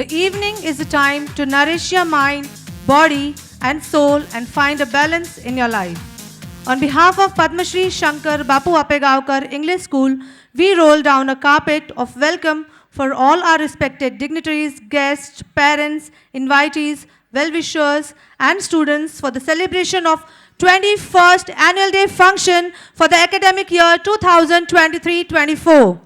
The evening is a time to nourish your mind, body and soul and find a balance in your life. On behalf of Padma Shri Shankar Bapu Apegavkar English School, we roll down a carpet of welcome for all our respected dignitaries, guests, parents, invitees, well-wishers and students for the celebration of 21st Annual Day function for the academic year 2023-24.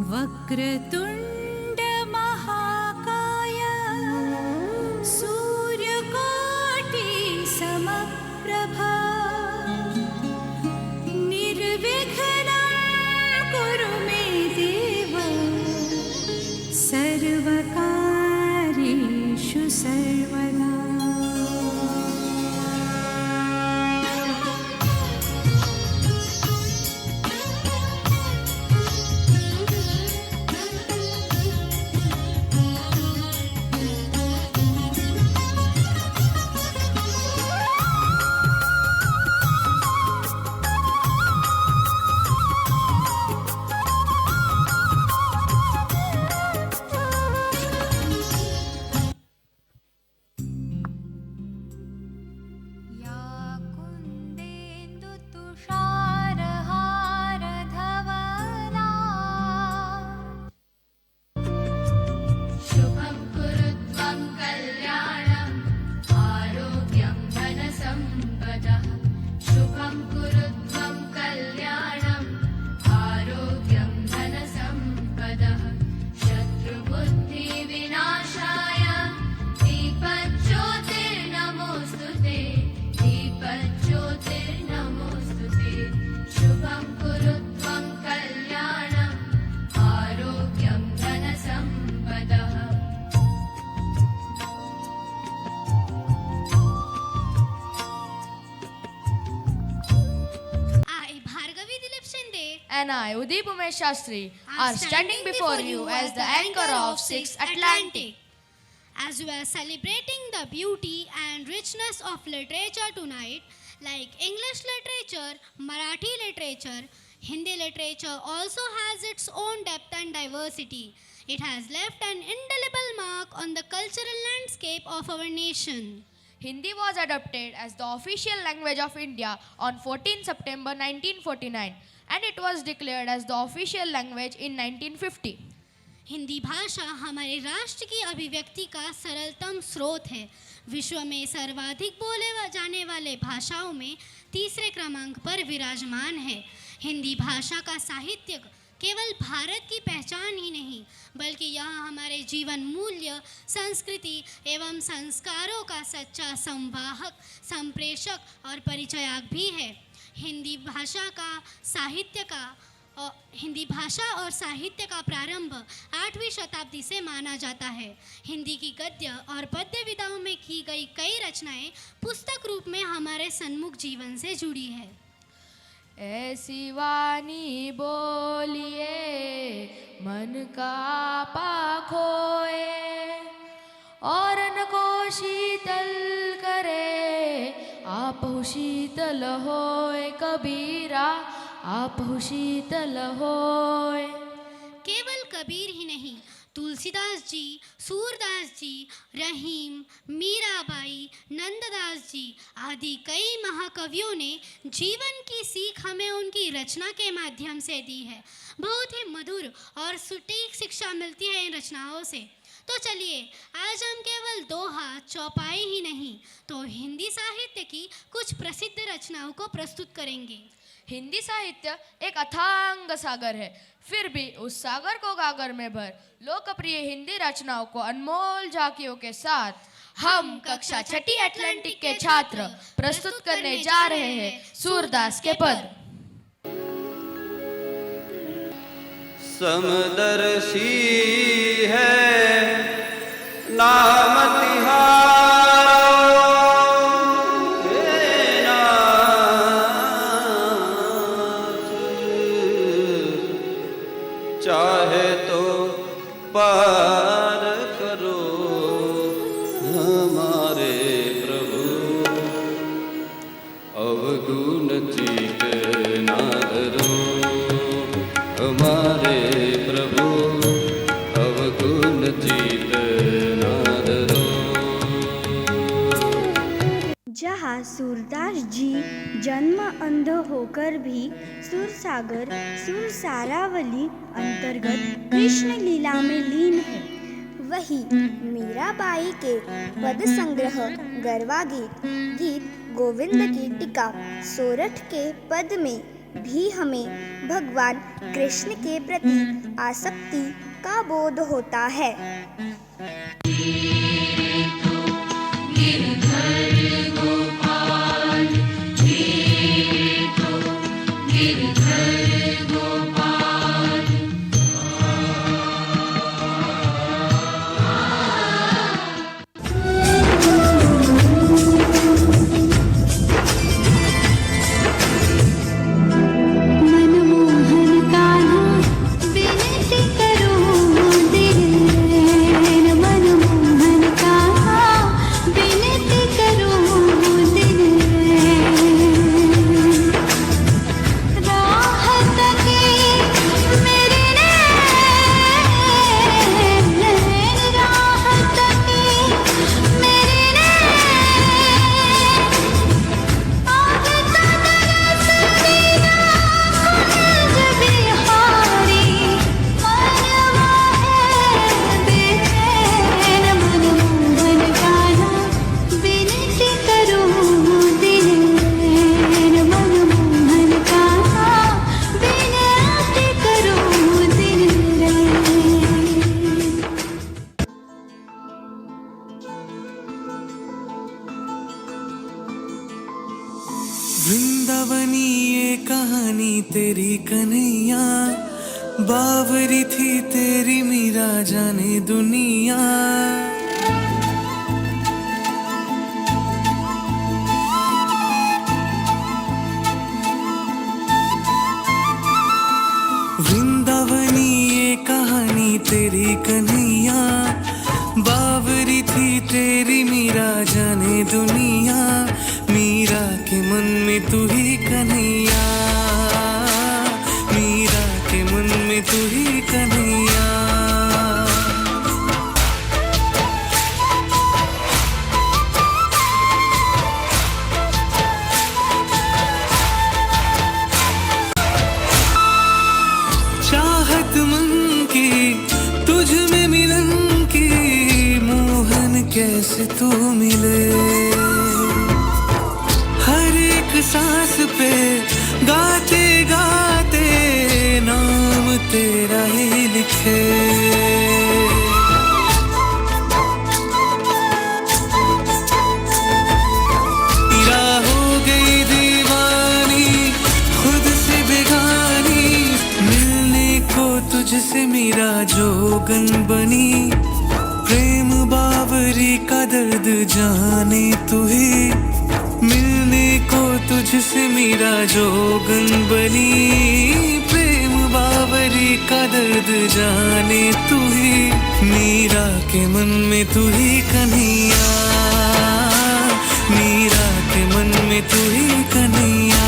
वक्रतुण्ड महाकाय सूर्यकोटि समप्रभा निर्विघ्नं कुरु मे देव सर्वकार्येषु सर्वदा। And I, Udip Umesh Shastri, are standing before you as the anchor of 6 Atlantic. As we are celebrating the beauty and richness of literature tonight, like English literature, Marathi literature, Hindi literature also has its own depth and diversity. It has left an indelible mark on the cultural landscape of our nation. Hindi was adopted as the official language of India on 14 September 1949 and it was declared as the official language in 1950. Hindi भाषा हमारे राष्ट्र की अभिव्यक्ति का सरलतम स्रोत है। विश्व में सर्वाधिक बोले जाने वाले भाषाओं में तीसरे क्रमांक पर विराजमान है। हिंदी भाषा का साहित्य केवल भारत की पहचान ही नहीं बल्कि यह हमारे जीवन मूल्य, संस्कृति एवं संस्कारों का सच्चा संवाहक, संप्रेषक और परिचयक भी है। हिंदी भाषा और साहित्य का प्रारंभ 8वीं शताब्दी से माना जाता है। हिंदी की गद्य और पद्य विधाओं में की गई कई रचनाएं पुस्तक रूप में हमारे सन्मुख जीवन से जुड़ी है। ऐसी वाणी बोलिए मन का पाखोए और न को शीतल करे आप शीतल होए कबीरा आप शीतल होए। केवल कबीर ही नहीं, तुलसीदास जी, सूरदास जी, रहीम, मीराबाई, नंददास जी आदि कई महाकवियों ने जीवन की सीख हमें उनकी रचना के माध्यम से दी है। बहुत ही मधुर और सटीक शिक्षा मिलती है इन रचनाओं से। तो चलिए आज हम केवल दोहा, चौपाई ही नहीं तो हिंदी साहित्य की कुछ प्रसिद्ध रचनाओं को प्रस्तुत करेंगे। हिंदी साहित्य एक अथांग सागर है, फिर भी उस सागर को गागर में भर लोकप्रिय हिंदी रचनाओं को अनमोल झांकियों के साथ हम कक्षा 6ठी अटलांटिक के छात्र प्रस्तुत करने जा रहे हैं सूरदास के पद। समदर्शी है नाम तिहारा हे नाथ, चाहे तो पार करो हम तुलसीदास जी जन्म अंध होकर भी सुरसागर सुरसारावली अंतर्गत कृष्ण लीला में लीन है। वही मीराबाई के पद संग्रह गरवा गीत गोविंद की टीका सोरठ के पद में भी हमें भगवान कृष्ण के प्रति आसक्ति का बोध होता है। वृंदावनी ये कहानी तेरी कन्हैया, बावरी थी तेरी मीरा जाने दुनिया। वृंदावनी ये कहानी तेरी कन्हैया, बावरी थी तेरी मीरा जाने दुनिया। मीरा के मन में तू ही कन्हैया, मीरा के मन में तू ही कन्हैया। चाहत मन की तुझ में मिलन की, मोहन कैसे तू मिले। सांस पे गाते गाते नाम तेरा ही लिखे। मीरा हो गई दीवानी खुद से बेगानी, मिलने को तुझसे मीरा जोगन बनी। प्रेम बावरी का दर्द जाने तू ही, मिलने को तुझसे मीरा जोगन बनी। प्रेम बावरी का दर्द जाने तू ही, मीरा के मन में तू ही कन्हैया, मीरा के मन में तू ही कन्हैया।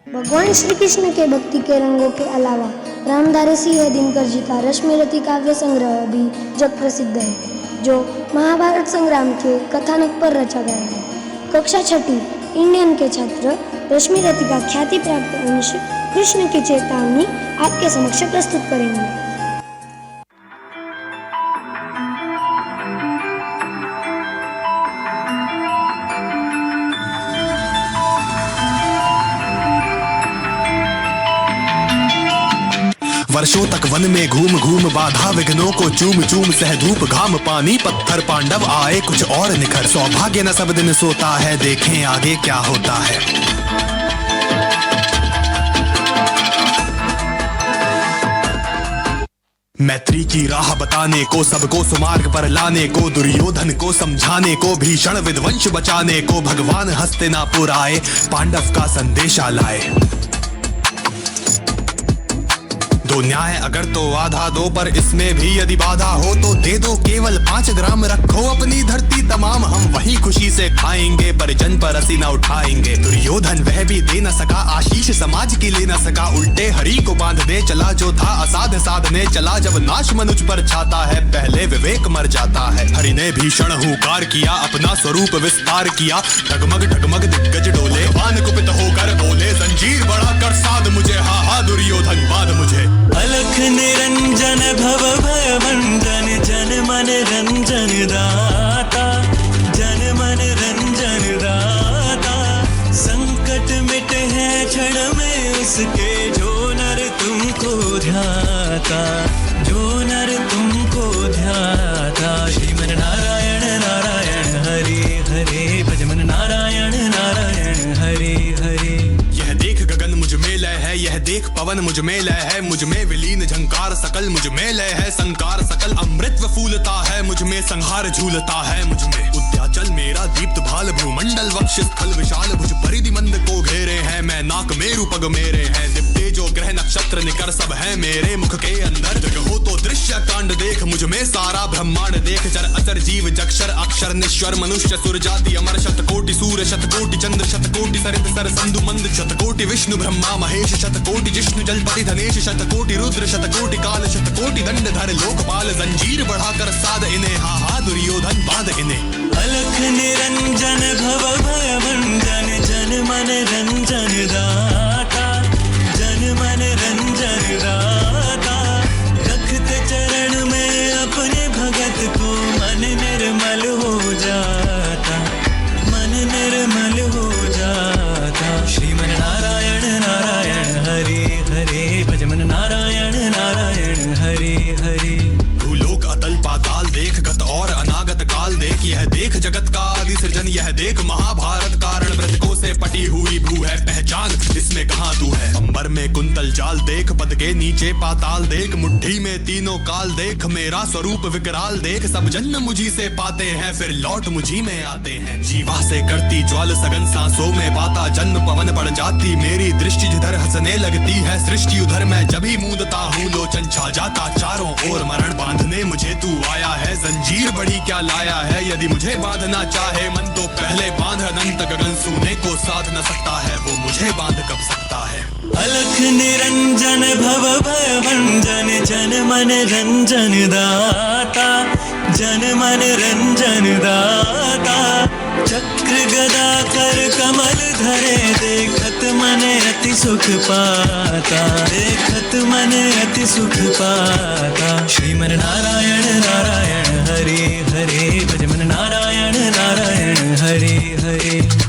भगवान श्री कृष्ण के भक्ति के रंगों के अलावा रामधारी सिंह दिनकर जी का रश्मिरथी काव्य संग्रह भी जग प्रसिद्ध है, जो महाभारत संग्राम के कथानक पर रचा गया है। कक्षा छठी इंडियन के छात्र रश्मिरथी का ख्याति प्राप्त अंश कृष्ण की चेतावनी आपके समक्ष प्रस्तुत करेंगे। वर्षों तक वन में घूम घूम बाधा विघ्नों को चूम चूम सह धूप घाम पानी पत्थर पांडव आए कुछ और निखर। सौभाग्य न सब दिन सोता है, देखें आगे क्या होता है। मैत्री की राह बताने को, सबको सुमार्ग पर लाने को, दुर्योधन को समझाने को, भीषण विध्वंस बचाने को, भगवान हस्तिनापुर आए पांडव का संदेशा लाए। दो न्याय अगर तो आधा दो, पर इसमें भी यदि बाधा हो तो दे दो केवल 5 ग्राम, रखो अपनी धरती तमाम, हम वही खुशी से खाएंगे, परिजन पर असी न उठाएंगे। दुर्योधन वह भी दे न सका, आशीष समाज की ले न सका, उल्टे हरि को बांध दे चला, जो था असाध साधने चला। जब नाश मनुज पर छाता है, पहले विवेक मर जाता है। हरि ने भीषण हुंकार किया, अपना स्वरूप विस्तार किया, डगमग डगमग दिग्गज डोले, वान कुपित होकर बोले, जंजीर बढ़ाकर साध मुझे, हा हा दुर्योधन बांध मुझे। अलख निरंजन भव भय भंजन, जन मन रंजन दाता, जन मन रंजन दाता। संकट मिटे हैं क्षण में उसके, जो नर तुमको ध्याता, जो नर तुमको ध्याता। श्रीमन नारायण नारायण हरे हरे, भजमन नारायण नारायण हरे हरे। यह देख गगन मुझ में लय है, यह देख पवन मुझ में लय है, मुझ में विलीन झंकार सकल, मुझ में लय है संकार सकल। अमृत फूलता है मुझ में, संहार झूलता है मुझ में। उद्याचल मेरा दीप्त भाल, भूमंडल वक्ष स्थल विशाल, भुज परिधि मंद को घेरे हैं, मैं नाक मेरु पग मेरे हैं। दिव्य जो ग्रह नक्षत्र निकर सब है मेरे मुख के अंदर, जग हो तो दृश्य कांड देख, मुझ में सारा ब्रह्मांड देख। चर अचर जीव जक्षर अक्षर निश्वर, मनुष्य सुर जाति अमर, शतकोटि सूर्य शतकोटि चंद्र, शतकोटि सरित सर संधु मंद, शतकोटि विष्णु ब्रह्मा महेश, शतकोटि जिष्णु जलपति धनेश, शतकोटि रुद्र शतकोटि काल, शतकोटि दंडधर लोकपाल। जंजीर बढ़ाकर साध इन्हें, हा हा दुर्योधन बांध इन्हें। अलख निरंजन भव भय भंजन, जन मन रंजन दाता, जन मन रंजन दाता। रखते चरण में अपने भगत को, मन निर्मल हो जाता, मन निर्मल हो जाता। श्रीमन नारायण नारायण हरे हरे, भजमन नारायण नारायण हरे हरे। भूलोक अतल पाताल देख, गत और अनागत काल देख, यह देख जगत का आदि सृजन, यह देख महाभारत कारण मृतकों से पटी हुई भू है, पहचान इसमें कहाँ तू है। अंबर में कुंतल जाल देख, पद के नीचे पाताल देख, मुट्ठी में तीनों काल देख, मेरा स्वरूप विकराल देख। सब जन्म मुझी से पाते हैं, फिर लौट मुझी में आते हैं। जीवा से करती ज्वाल सघन, सांसों में पाता जन्म पवन पड़ जाती, मेरी दृष्टि जिधर हंसने लगती है सृष्टि उधर मैं जभी मूंदता हूँ, लोचन छा जाता चारों ओर। मरण बांधने मुझे तू आया है, जंजीर बड़ी क्या लाया है। यदि मुझे बांधना चाहे मन तो पहले बांध, अनंत गगन सूने को साध न सकता है, वो मुझे बांध कब सकता है। अलख निरंजन भव भय भंजन, जन मन रंजन दाता, जन मन रंजन दाता। चक्र गदा कर कमल धरे, देखत मन अति सुख पाता, देखत मन अति सुख पाता। श्रीमन नारायण नारायण हरे हरे, भजमन नारायण नारायण हरे हरे।